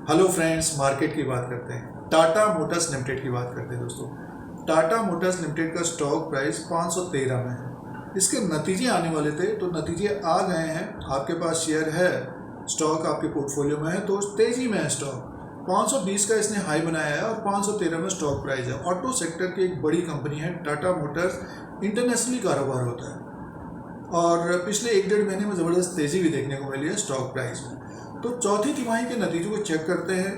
Hello friends, market की बात करते हैं। टाटा मोटर्स लिमिटेड की बात करते हैं दोस्तों। टाटा मोटर्स लिमिटेड का स्टॉक प्राइस 513 में है। इसके नतीजे आने वाले थे तो नतीजे आ गए हैं। आपके पास शेयर है, स्टॉक आपके पोर्टफोलियो में है तो तेजी में है स्टॉक। 520 का इसने हाई बनाया है और 513 में स्टॉक प्राइस है। ऑटो सेक्टर की एक बड़ी कंपनी है टाटा मोटर्स, इंटरनेशनली कारोबार होता है और पिछले 1-1.5 महीने में ज़बरदस्त तेज़ी भी देखने को मिली है स्टॉक प्राइस में। तो चौथी तिमाही के नतीजों को चेक करते हैं,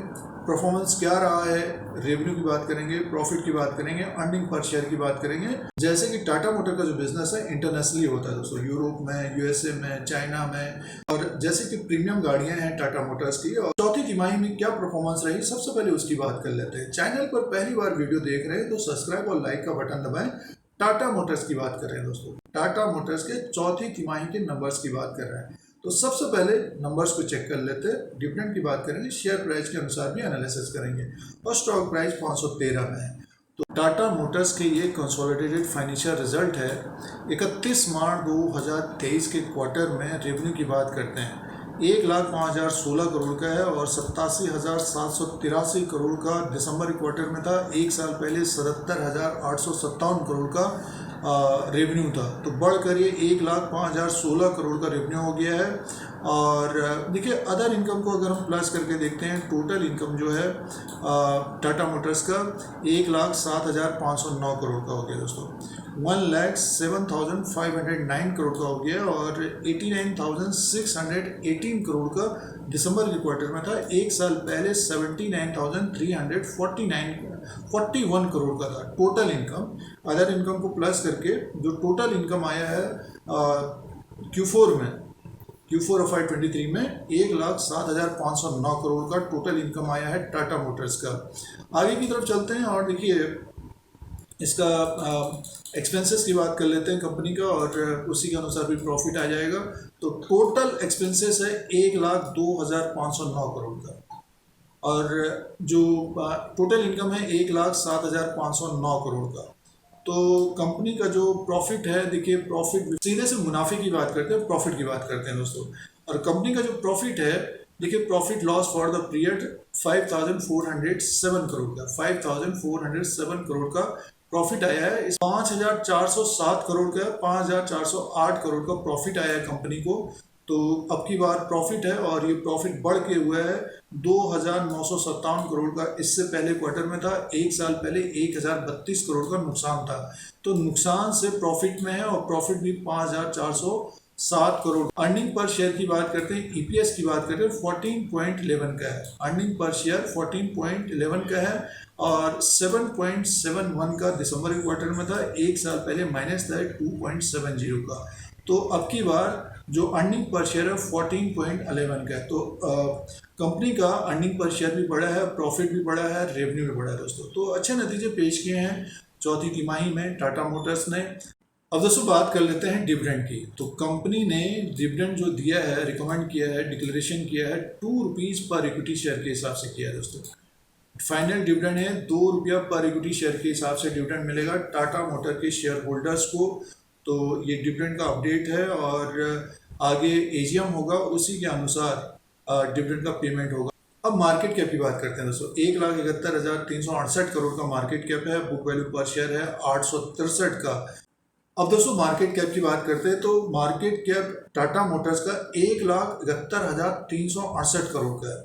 परफॉर्मेंस क्या रहा है, रेवेन्यू की बात करेंगे, प्रॉफिट की बात करेंगे, अर्निंग पर शेयर की बात करेंगे। जैसे कि टाटा मोटर का जो बिजनेस है इंटरनेशनली होता है दोस्तों, यूरोप में, यूएसए में, चाइना में, और जैसे कि प्रीमियम गाड़ियां हैं टाटा मोटर्स की। और चौथी तिमाही में क्या परफॉर्मेंस रही, सबसे पहले उसकी बात कर लेते हैं। चैनल पर पहली बार वीडियो देख रहे हैं तो सब्सक्राइब और लाइक का बटन दबाएं। टाटा मोटर्स की बात कर रहे हैं दोस्तों, टाटा मोटर्स के चौथी तिमाही के नंबर्स की बात कर रहे हैं। तो सबसे पहले नंबर्स को चेक कर लेते हैं, डिविडेंड की बात करेंगे, शेयर प्राइस के अनुसार भी एनालिसिस करेंगे और स्टॉक प्राइस 513 में है। तो टाटा मोटर्स के ये कंसोलिडेटेड फाइनेंशियल रिजल्ट है। 31 मार्च 2023 के क्वार्टर में रेवेन्यू की बात करते हैं, 1,05,016 करोड़ का है और 87,783 करोड़ का दिसंबर क्वार्टर में था। एक साल पहले 77,857 करोड़ का रेवेन्यू था, तो बढ़कर ये 1,05,016 करोड़ का रेवेन्यू हो गया है। और देखिए, अदर इनकम को अगर हम प्लस करके देखते हैं, टोटल इनकम जो है टाटा मोटर्स का 1,07,509 करोड़ का हो गया दोस्तों। 1,07,509 करोड़ का हो गया और 89,618 करोड़ का दिसंबर के क्वार्टर में था। एक साल पहले 79,341 करोड़ का था टोटल इनकम। अदर इनकम को प्लस करके जो टोटल इनकम आया है Q4 ऑफ FY23 में 1,07,509 करोड़ का टोटल इनकम आया है टाटा मोटर्स का। आगे की तरफ चलते हैं और देखिए इसका एक्सपेंसेस की बात कर लेते हैं कंपनी का, और उसी के अनुसार भी प्रॉफिट आ जाएगा। तो टोटल एक्सपेंसेस है 1,02,509 करोड़ का और जो टोटल इनकम है 1,07,509 करोड़ का। तो कंपनी का जो प्रॉफिट है, देखिए प्रॉफिट सीधे से मुनाफे की बात करते हैं, प्रॉफिट की बात करते हैं दोस्तों। और कंपनी का जो प्रॉफिट है, देखिए profit loss for the period 5,407 crore का, 5,407 करोड़ का प्रॉफिट आया है। इस 5,407 करोड़ का 5,408 करोड़ का प्रॉफिट आया है कंपनी को। तो अब की बार प्रॉफिट है और ये प्रॉफिट बढ़ के हुआ है 2,957 करोड़ का। इससे पहले क्वार्टर में था, एक साल पहले 1,032 करोड़ का नुकसान था। तो नुकसान से प्रॉफिट में है और प्रॉफिट भी 5,407 करोड़। अर्निंग पर शेयर की बात करते हैं, EPS की बात करते हैं, 14.11 का है। अर्निंग पर शेयर 14.11 का है और 7.71 का दिसंबर के क्वार्टर में था। एक साल पहले माइनस था 2.70 का। तो अब की बार जो अर्निंग पर शेयर है 14.11 का है। तो कंपनी का अर्निंग पर शेयर भी बढ़ा है, प्रॉफिट भी बढ़ा है, रेवेन्यू भी बढ़ा है दोस्तों। तो अच्छे नतीजे पेश किए हैं चौथी तिमाही में टाटा मोटर्स ने। अब दोस्तों बात कर लेते हैं डिविडेंड की। तो कंपनी ने डिविडेंड जो दिया है, रिकमेंड किया है, डिक्लेरेशन किया है, 2 रुपीज़ पर इक्विटी शेयर के हिसाब से किया है दोस्तों। फाइनल डिविडेंड है 2 रुपया पर इक्विटी शेयर के हिसाब से डिविडेंड मिलेगा टाटा मोटर के शेयर होल्डर्स को। तो ये डिविडेंड का अपडेट है और आगे AGM होगा, उसी के अनुसार डिविडेंड का पेमेंट होगा। अब मार्केट कैप की बात करते हैं दोस्तों। 1,71,368 करोड़ का मार्केट कैप है। बुक वैल्यू पर शेयर है 863 का। अब दोस्तों मार्केट कैप की बात करते हैं तो मार्केट कैप टाटा मोटर्स का 1,71,368 करोड़ का है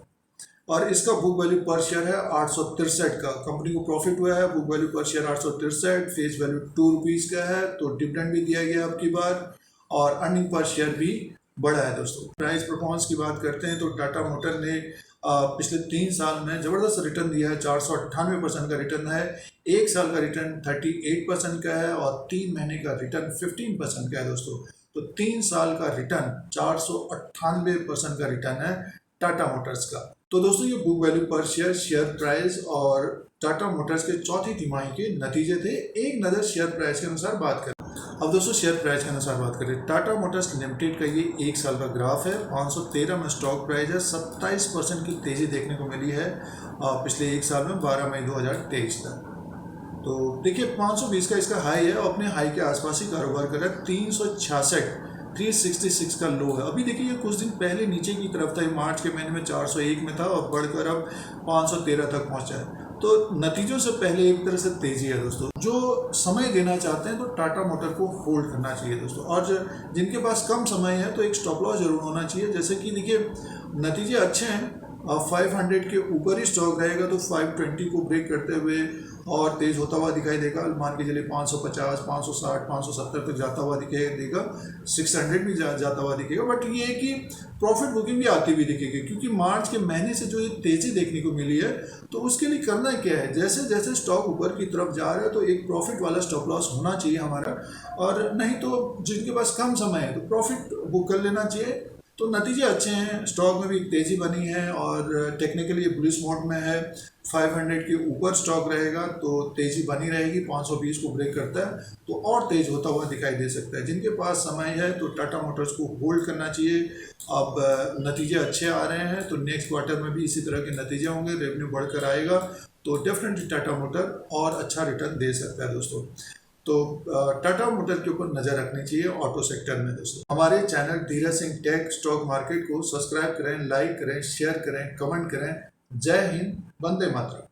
और इसका बुक वैल्यू पर शेयर है 863 का। कंपनी को प्रॉफिट हुआ है, बुक वैल्यू पर शेयर 863, फेस वैल्यू 2 रुपीज़ का है। तो डिविडेंड भी दिया गया अब की बार और अर्निंग पर शेयर भी बढ़ा है दोस्तों। प्राइस परफॉर्मेंस की बात करते हैं तो टाटा मोटर ने पिछले 3 साल में ज़बरदस्त रिटर्न दिया है। 498% का रिटर्न है, एक साल का रिटर्न 38% का है और 3 महीने का रिटर्न 15% का है दोस्तों। तो 3 साल का रिटर्न 498% का रिटर्न है टाटा मोटर्स का। तो दोस्तों ये बुक वैल्यू पर शेयर, शेयर प्राइस और टाटा मोटर्स के चौथी तिमाही के नतीजे थे। एक नज़र शेयर प्राइस के अनुसार बात करें। अब दोस्तों शेयर प्राइस के अनुसार बात करें, टाटा मोटर्स लिमिटेड का ये एक साल का ग्राफ है। 513 में स्टॉक प्राइस है, 27% की तेज़ी देखने को मिली है पिछले एक साल में, 12 मई 2023 तक। तो देखिए 520 का इसका हाई है और अपने हाई के आसपास ही कारोबार कर रहा है। 366 366 का लो है। अभी देखिए ये कुछ दिन पहले नीचे की तरफ था, मार्च के महीने में 401 में था और बढ़कर अब 513 तक पहुंचा है। तो नतीजों से पहले एक तरह से तेजी है दोस्तों। जो समय देना चाहते हैं तो टाटा मोटर को होल्ड करना चाहिए दोस्तों, और जिनके पास कम समय है तो एक स्टॉप लॉस जरूर होना चाहिए। जैसे कि देखिए नतीजे अच्छे हैं, 500 के ऊपर ही स्टॉक रहेगा तो 520 को ब्रेक करते हुए और तेज होता हुआ दिखाई देगा। मान के चलिए 550, 560, 570 तक जाता हुआ दिखाई देगा, 600 भी जाता हुआ दिखेगा। बट ये है कि प्रॉफिट बुकिंग भी आती हुई दिखेगी, क्योंकि मार्च के महीने से जो ये तेजी देखने को मिली है, तो उसके लिए करना क्या है, जैसे जैसे स्टॉक ऊपर की तरफ जा रहा है तो एक प्रॉफिट वाला स्टॉप लॉस होना चाहिए हमारा, और नहीं तो जिनके पास कम समय है तो प्रॉफिट बुक कर लेना चाहिए। तो नतीजे अच्छे हैं, स्टॉक में भी तेज़ी बनी है और टेक्निकली ये बुलिश मोड में है। 500 के ऊपर स्टॉक रहेगा तो तेज़ी बनी रहेगी, 520 को ब्रेक करता है तो और तेज होता हुआ दिखाई दे सकता है। जिनके पास समय है तो टाटा मोटर्स को होल्ड करना चाहिए। अब नतीजे अच्छे आ रहे हैं तो नेक्स्ट क्वार्टर में भी इसी तरह के नतीजे होंगे, रेवेन्यू बढ़कर आएगा तो डेफिनेटली टाटा मोटर और अच्छा रिटर्न दे सकता है दोस्तों। तो टाटा मोटर के ऊपर नजर रखनी चाहिए ऑटो सेक्टर में दोस्तों। हमारे channel Dheeraj Singh take stock market को सब्सक्राइब करें, लाइक करें, शेयर करें, कमेंट करें। जय हिंद, वंदे मातरम।